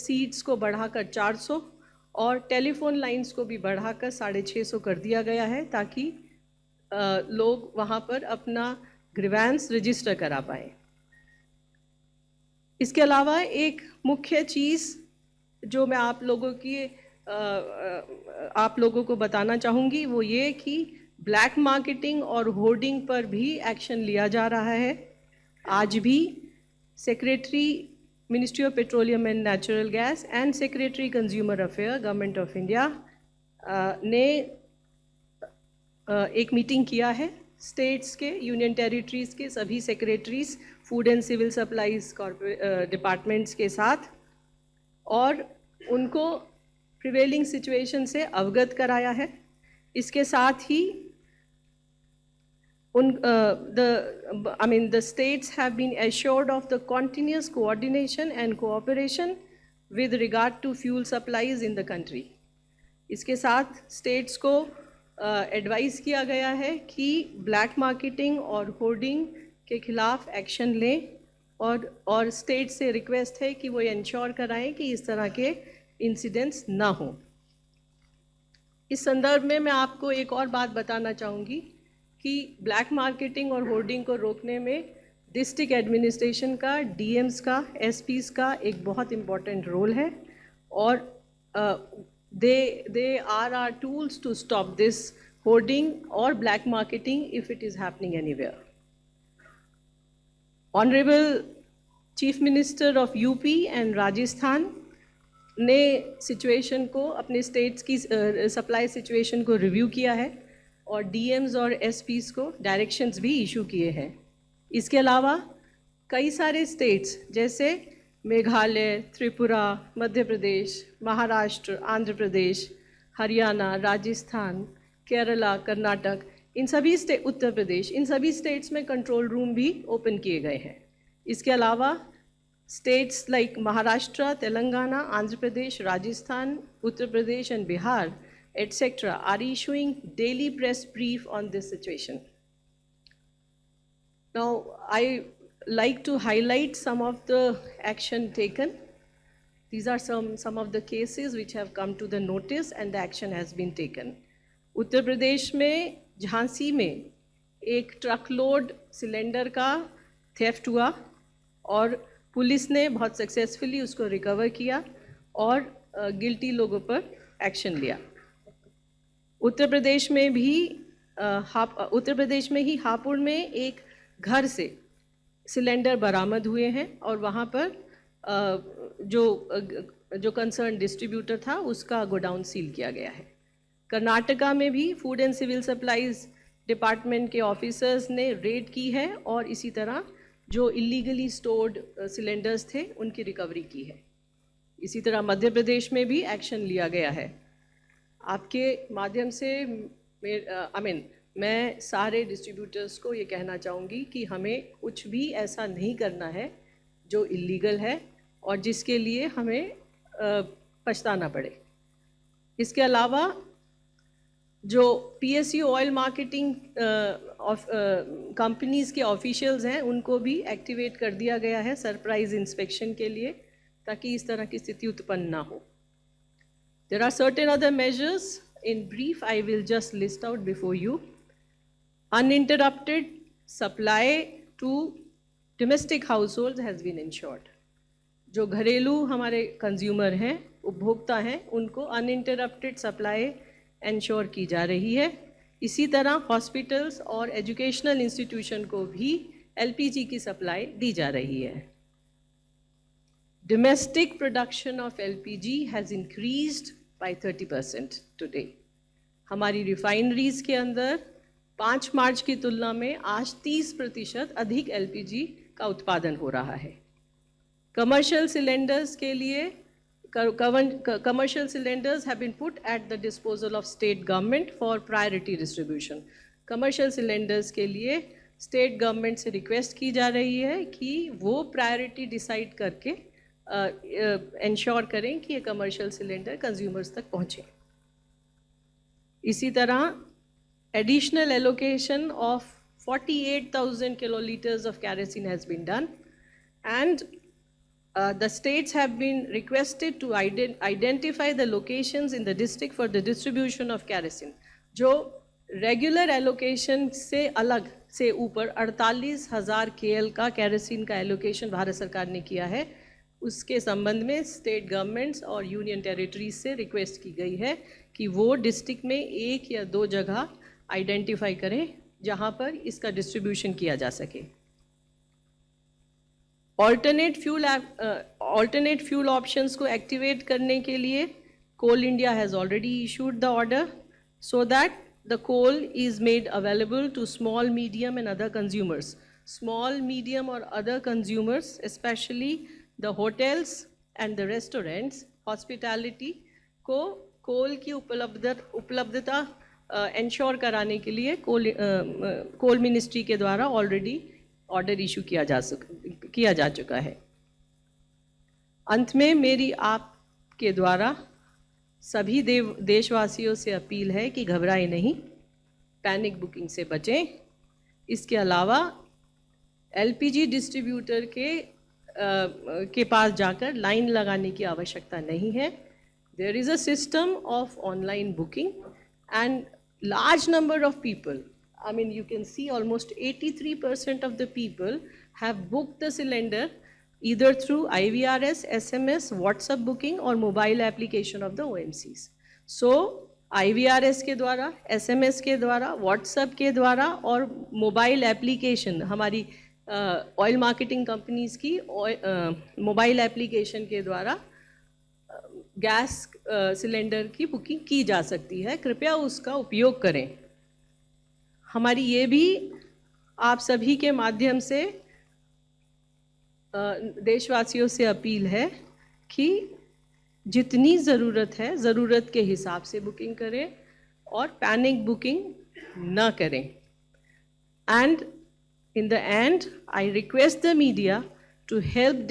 Seats को बढ़ाकर 400 और टेलीफोन लाइंस को भी बढ़ाकर 650 कर दिया गया है, ताकि लोग वहाँ पर अपना ग्रीवेंस रजिस्टर करा पाएँ। इसके अलावा एक मुख्य चीज़ जो मैं आप लोगों को बताना चाहूँगी वो ये कि ब्लैक मार्केटिंग और होर्डिंग पर भी एक्शन लिया जा रहा है। आज भी secretary ministry of petroleum and natural gas and secretary consumer affair government of India ने एक मीटिंग किया है स्टेट्स के, यूनियन टेरिटरीज़ के सभी secretaries, food and civil supplies departments के साथ, और उनको प्रिवेलिंग सिचुएशन से अवगत कराया है। इसके साथ ही the states have been assured of the continuous coordination and cooperation with regard to fuel supplies in the country. इसके साथ स्टेट्स को एडवाइस किया गया है कि ब्लैक मार्केटिंग और होर्डिंग के खिलाफ एक्शन लें, और स्टेट से रिक्वेस्ट है कि वो इंश्योर कराएं कि इस तरह के इंसिडेंट्स ना हों। इस संदर्भ में मैं आपको एक और बात बताना चाहूँगी कि ब्लैक मार्केटिंग और होर्डिंग को रोकने में डिस्ट्रिक्ट एडमिनिस्ट्रेशन का, डीएम्स का, एसपीज का एक बहुत इम्पॉर्टेंट रोल है, और they are our tools to stop this hoarding or black marketing if it is happening anywhere. Honorable Chief Minister of UP and Rajasthan ने सिचुएशन को, अपने स्टेट्स की सप्लाई सिचुएशन को रिव्यू किया है और डीएम्स और एसपीज को डायरेक्शंस भी इशू किए हैं। इसके अलावा कई सारे स्टेट्स जैसे मेघालय, त्रिपुरा, मध्य प्रदेश, महाराष्ट्र, आंध्र प्रदेश, हरियाणा, राजस्थान, केरला, कर्नाटक, उत्तर प्रदेश, इन सभी स्टेट्स में कंट्रोल रूम भी ओपन किए गए हैं। इसके अलावा states like Maharashtra, Telangana, Andhra Pradesh, Rajasthan, Uttar Pradesh and Bihar etc. are issuing daily press brief on this situation. Now, I like to highlight some of the action taken. These are some of the cases which have come to the notice and the action has been taken. Uttar Pradesh में झांसी में एक ट्रकलोड cylinder का theft हुआ और police ने बहुत successfully उसको recover किया और गिल्टी लोगों पर एक्शन लिया। उत्तर प्रदेश में ही हापुड़ में एक घर से सिलेंडर बरामद हुए हैं और वहाँ पर जो कंसर्न डिस्ट्रीब्यूटर था उसका गोडाउन सील किया गया है। कर्नाटका में भी food and civil supplies department के ऑफिसर्स ने रेड की है और इसी तरह जो इलीगली स्टोर्ड सिलेंडर्स थे उनकी रिकवरी की है। इसी तरह मध्य प्रदेश में भी एक्शन लिया गया है। आपके माध्यम से मैं सारे डिस्ट्रीब्यूटर्स को ये कहना चाहूँगी कि हमें कुछ भी ऐसा नहीं करना है जो इलीगल है और जिसके लिए हमें पछताना पड़े। इसके अलावा जो पीएसयू ऑयल मार्केटिंग कंपनीज़ के ऑफिशियल्स हैं उनको भी एक्टिवेट कर दिया गया है सरप्राइज इंस्पेक्शन के लिए, ताकि इस तरह की स्थिति उत्पन्न ना हो। There are certain other measures. In brief, I will just list out before you. Uninterrupted supply to domestic households has been ensured. जो घरेलू हमारे कंज्यूमर हैं, उपभोक्ता हैं, उनको uninterrupted supply ensure की जा रही है। इसी तरह हॉस्पिटल्स और एजुकेशनल इंस्टीट्यूशन को भी एलपीजी की सप्लाई दी जा रही है। Domestic production of LPG has increased by 30% today. हमारी रिफाइनरीज के अंदर 5 मार्च की तुलना में आज 30% अधिक LPG का उत्पादन हो रहा है। कमर्शियल सिलेंडर्स के लिए commercial cylinders have been put at the disposal of state government for priority distribution. Commercial cylinders के लिए स्टेट गवर्नमेंट से रिक्वेस्ट की जा रही है कि वो प्रायोरिटी डिसाइड करके इंश्योर करें कि ये कमर्शियल सिलेंडर कंज्यूमर्स तक पहुँचे। इसी तरह additional allocation of 48,000 kiloliters of kerosene has been done, and The states have been requested to identify the locations in the district for the distribution of kerosene. जो regular allocation से अलग से ऊपर 48,000 KL का केरोसिन का allocation Bharat सरकार ने किया है, उसके संबंध में स्टेट गवर्नमेंट्स और यूनियन टेरिटरीज से रिक्वेस्ट की गई है कि वो डिस्ट्रिक्ट में 1 या 2 जगह आइडेंटिफाई करें जहां पर इसका डिस्ट्रीब्यूशन किया जा सके. ऑल्टरनेट फ्यूल ऑप्शंस को एक्टिवेट करने के लिए Coal India has already issued the order so that the coal is made available to small, medium and other consumers. Small, medium or other consumers, especially the hotels and the restaurants, hospitality को coal की उपलब्धता ensure कराने के लिए coal ministry के द्वारा already order issue किया जा चुका है. अंत में मेरी आपके द्वारा सभी देशवासियों से अपील है कि घबराएं नहीं, पैनिक बुकिंग से बचें. इसके अलावा एलपीजी डिस्ट्रीब्यूटर के पास जाकर लाइन लगाने की आवश्यकता नहीं है. There is a system of online booking and large number of people, I mean you can see almost 83% of the people have booked the cylinder either through IVRS, SMS, WhatsApp booking or mobile application of the OMCs. So IVRS के द्वारा, SMS के द्वारा, WhatsApp के द्वारा और mobile application हमारी oil marketing companies की mobile application के द्वारा गैस सिलेंडर की बुकिंग की जा सकती है. कृपया उसका उपयोग करें. हमारी ये भी आप सभी के माध्यम से देशवासियों से अपील है कि जितनी ज़रूरत है ज़रूरत के हिसाब से बुकिंग करें और पैनिक बुकिंग न करें. And in the end I request the media to help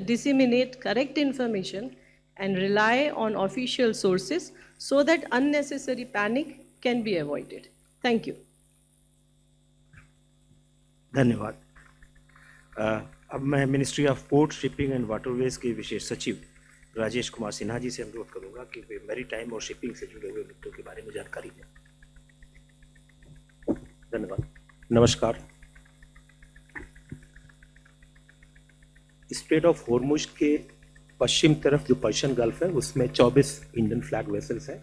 disseminate correct information and rely on official sources so that unnecessary panic can be avoided. Thank you. धन्यवाद. अब मैं ministry of port, shipping and waterways के विशेष सचिव राजेश कुमार सिन्हा जी से अनुरोध करूंगा कि वे maritime और शिपिंग से जुड़े हुए मुद्दों के बारे में जानकारी दें. धन्यवाद. नमस्कार. स्ट्रेट ऑफ हॉर्मुज के पश्चिम तरफ जो पर्शियन गल्फ है उसमें 24 इंडियन फ्लैग वेसल्स हैं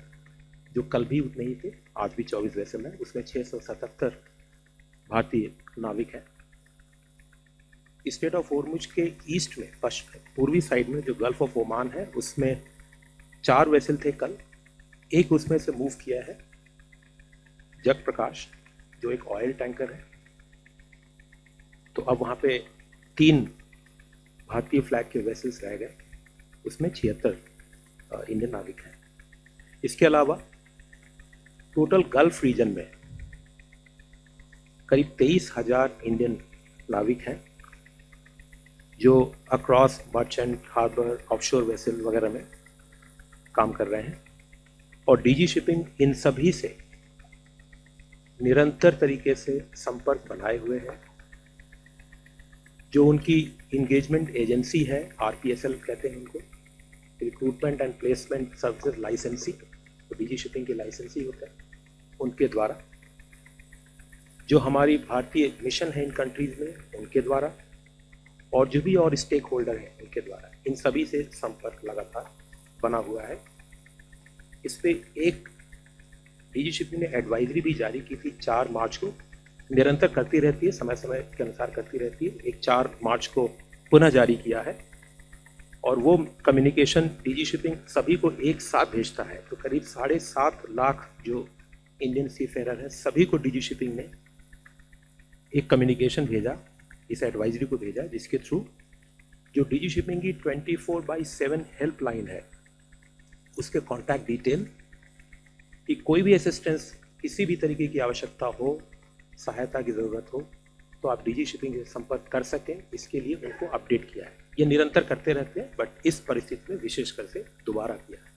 जो कल भी उतने ही थे, आज भी 24 वेसल हैं. उसमें 677 भारतीय नाविक हैं. स्ट्रेट ऑफ हॉर्मुज के ईस्ट में पूर्वी साइड में जो गल्फ ऑफ ओमान है उसमें 4 वेसल थे कल. एक उसमें से मूव किया है जग प्रकाश जो एक ऑयल टैंकर है. तो अब वहाँ पे 3 भारतीय फ्लैग के वेसल्स रह गए, उसमें 76 इंडियन नाविक हैं. इसके अलावा टोटल गल्फ रीजन में करीब 23,000 इंडियन नाविक हैं जो across merchant, harbour, offshore vessel वगैरह में काम कर रहे हैं. और डीजी शिपिंग इन सभी से निरंतर तरीके से संपर्क बनाए हुए है. जो उनकी इंगेजमेंट एजेंसी है, आरपीएसएल कहते हैं उनको, रिक्रूटमेंट एंड प्लेसमेंट सर्विसेज लाइसेंसी, तो डीजी शिपिंग की लाइसेंसी होता है, उनके द्वारा. जो हमारी भारतीय मिशन है इन कंट्रीज़ में उनके द्वारा, और जो भी और स्टेक होल्डर हैं उनके द्वारा, इन सभी से संपर्क लगातार बना हुआ है. इस पर एक डीजी शिपिंग ने एडवाइजरी भी जारी की थी 4 मार्च को, निरंतर करती रहती है, समय समय के अनुसार करती रहती है. एक 4 मार्च को पुनः जारी किया है और वो कम्युनिकेशन डीजी शिपिंग सभी को एक साथ भेजता है. तो करीब 7.5 लाख जो इंडियन सीफेरर हैं सभी को डीजी शिपिंग ने एक कम्युनिकेशन भेजा, इस एडवाइजरी को भेजा, जिसके थ्रू जो डीजी शिपिंग की 24/7 हेल्पलाइन है उसके कॉन्टैक्ट डिटेल कि कोई भी असिस्टेंस, किसी भी तरीके की आवश्यकता हो, सहायता की ज़रूरत हो तो आप डीजी शिपिंग से संपर्क कर सकें, इसके लिए उनको अपडेट किया है. ये निरंतर करते रहते हैं बट इस परिस्थिति में विशेषकर से दोबारा किया है.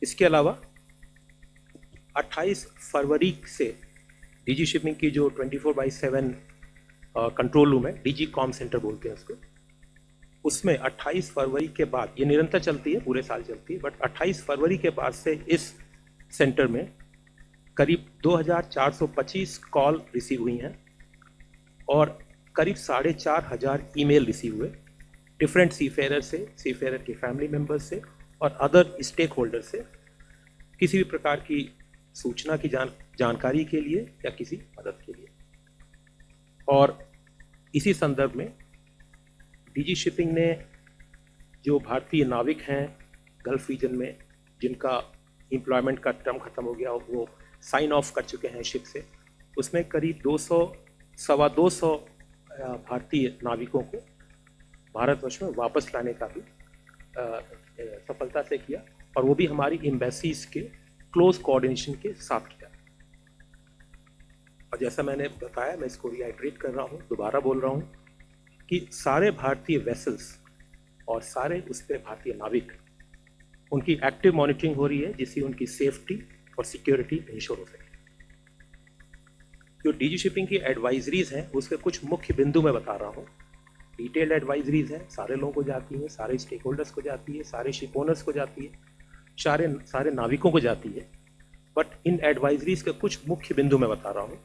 इसके अलावा 28 फरवरी से डीजी शिपिंग की जो 24/7 कंट्रोल रूम है, डीजी कॉम सेंटर बोलते हैं उसको, उसमें 28 फरवरी के बाद, ये निरंतर चलती है, पूरे साल चलती है, बट 28 फरवरी के बाद से इस सेंटर में करीब 2425 कॉल रिसीव हुई हैं और करीब 4500 ईमेल रिसीव हुए डिफरेंट सीफेयर से, सीफेयर के फैमिली मेम्बर्स से और अदर स्टेक होल्डर से, किसी भी प्रकार की सूचना की जानकारी के लिए या किसी मदद के लिए। और इसी संदर्भ में डीजी शिपिंग ने जो भारतीय नाविक हैं गल्फ रीजन में जिनका एम्प्लॉयमेंट का टर्म ख़त्म हो गया, वो साइन ऑफ कर चुके हैं शिप से, उसमें करीब 200 भारतीय नाविकों को भारतवर्ष में वापस लाने का भी सफलता से किया, और वो भी हमारी एम्बेसीज के क्लोज कोऑर्डिनेशन के साथ किया। और जैसा मैंने बताया, मैं इसको रिआइटरेट कर रहा हूँ, दोबारा बोल रहा हूँ कि सारे भारतीय वेसल्स और सारे उस पर भारतीय नाविक, उनकी एक्टिव मॉनिटरिंग हो रही है जिससे उनकी सेफ्टी और सिक्योरिटी इंश्योर हो सके। जो डीजी शिपिंग की एडवाइजरीज हैं उसके कुछ मुख्य बिंदु मैं बता रहा हूँ। डिटेल्ड एडवाइजरीज हैं, सारे लोगों को जाती है, सारे स्टेक होल्डर्स को जाती है, सारे शिप ओनर्स को जाती है, सारे नाविकों को जाती है। बट इन एडवाइजरीज के कुछ मुख्य बिंदु मैं बता रहा हूँ।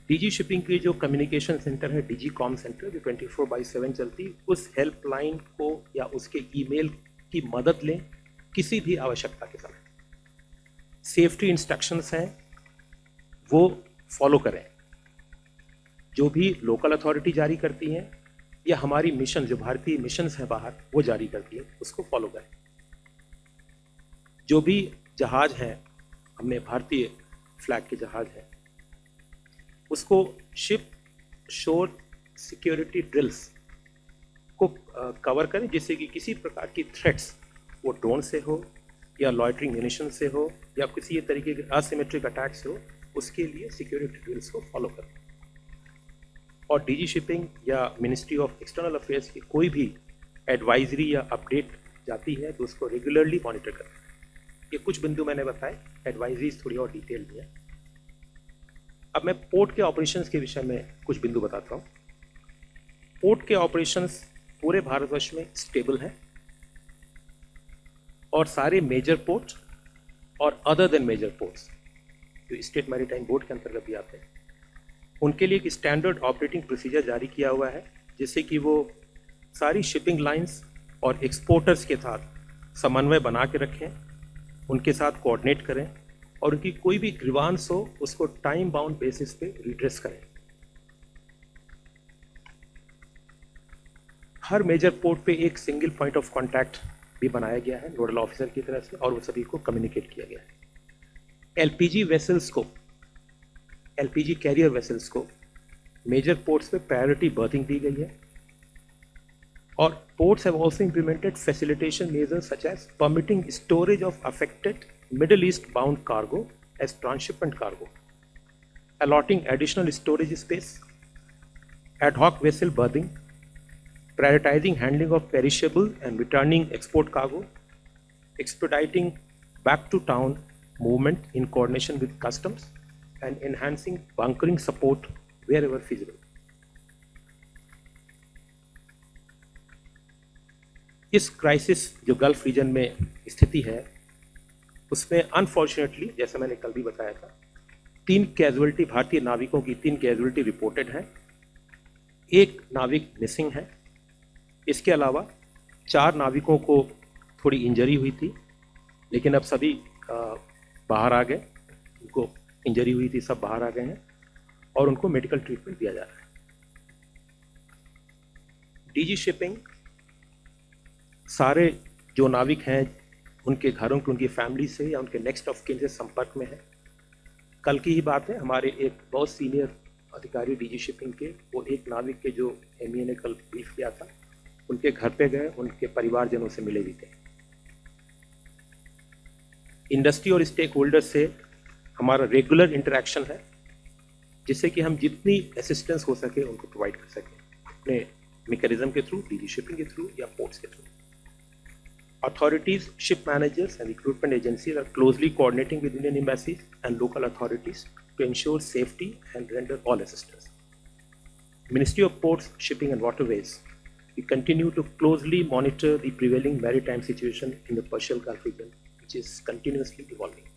डीजी शिपिंग की जो कम्युनिकेशन सेंटर है, डीजी कॉम सेंटर, जो 24/7 चलती, उस हेल्पलाइन को या उसके ईमेल की मदद लें किसी भी आवश्यकता के समय। सेफ्टी इंस्ट्रक्शंस हैं वो फॉलो करें, जो भी लोकल अथॉरिटी जारी करती हैं या हमारी मिशन, जो भारतीय मिशंस हैं बाहर, वो जारी करती है, उसको फॉलो करें। जो भी जहाज हैं, हमने भारतीय फ्लैग के जहाज हैं, उसको शिप शोर सिक्योरिटी ड्रिल्स को कवर करें, जिससे कि किसी प्रकार की थ्रेट्स, वो ड्रोन से हो या लॉइटरिंग म्यूनिशन से हो या किसी तरीके के असिमेट्रिक अटैक से हो, उसके लिए सिक्योरिटी ड्रिल्स को फॉलो करें। और डीजी शिपिंग या मिनिस्ट्री ऑफ एक्सटर्नल अफेयर्स की कोई भी एडवाइजरी या अपडेट जाती है तो उसको रेगुलरली मॉनिटर करें। ये कुछ बिंदु मैंने बताए, एडवाइजरीज थोड़ी और डिटेल में है। अब मैं पोर्ट के ऑपरेशंस के विषय में कुछ बिंदु बताता हूँ। पोर्ट के ऑपरेशंस पूरे भारतवर्ष में स्टेबल हैं और सारे मेजर पोर्ट और अदर देन मेजर पोर्ट्स जो स्टेट मैरीटाइम बोर्ड के अंतर्गत भी आते हैं, उनके लिए एक स्टैंडर्ड ऑपरेटिंग प्रोसीजर जारी किया हुआ है, जिससे कि वो सारी शिपिंग लाइंस और एक्सपोर्टर्स के साथ समन्वय बना के रखें, उनके साथ कोऑर्डिनेट करें और उनकी कोई भी ग्रीवांस हो उसको टाइम बाउंड बेसिस पे रिड्रेस करें। हर मेजर पोर्ट पे एक सिंगल पॉइंट ऑफ कांटेक्ट भी बनाया गया है नोडल ऑफिसर की तरफ से, और वो सभी को कम्युनिकेट किया गया है। एलपीजी वेसल्स को, एलपीजी कैरियर वेसल्स को मेजर पोर्ट्स पे प्रायोरिटी बर्थिंग दी गई है, और ports have also implemented facilitation measures such as permitting storage of affected Middle East bound cargo as transshipment cargo, alloting additional storage space, ad hoc vessel berthing, prioritizing handling of perishable and returning export cargo, expediting back to town movement in coordination with customs, and enhancing bunkering support wherever feasible. इस crisis जो gulf reason में स्थिति है उसमें unfortunately, जैसा मैंने कल भी बताया था, 3 कैजुअलिटी, भारतीय नाविकों की 3 कैजुअलिटी रिपोर्टेड है। 1 नाविक मिसिंग है। इसके अलावा 4 नाविकों को थोड़ी इंजरी हुई थी, लेकिन अब सभी बाहर आ गए, उनको इंजरी हुई थी, सब बाहर आ गए हैं और उनको मेडिकल ट्रीटमेंट दिया जा रहा है। डीजी शिपिंग सारे जो नाविक हैं उनके घरों के, उनकी फैमिली से या उनके नेक्स्ट ऑफ किन से संपर्क में है। कल की ही बात है, हमारे एक बहुत सीनियर अधिकारी डीजी शिपिंग के, वो एक नाविक के जो एमईए ने कल ब्रीफ किया था, उनके घर पे गए, उनके परिवारजनों से मिले भी थे। इंडस्ट्री और स्टेक होल्डर से हमारा रेगुलर इंटरेक्शन है, जिससे कि हम जितनी असिस्टेंस हो सके उनको प्रोवाइड कर सकें, अपने मैकेनिज्म के थ्रू, डीजी शिपिंग के थ्रू या पोर्ट्स के through. Authorities, ship managers and recruitment agencies are closely coordinating with Indian embassies and local authorities to ensure safety and render all assistance. Ministry of Ports, Shipping and Waterways We continue to closely monitor the prevailing maritime situation in the Persian Gulf region, which is continuously evolving.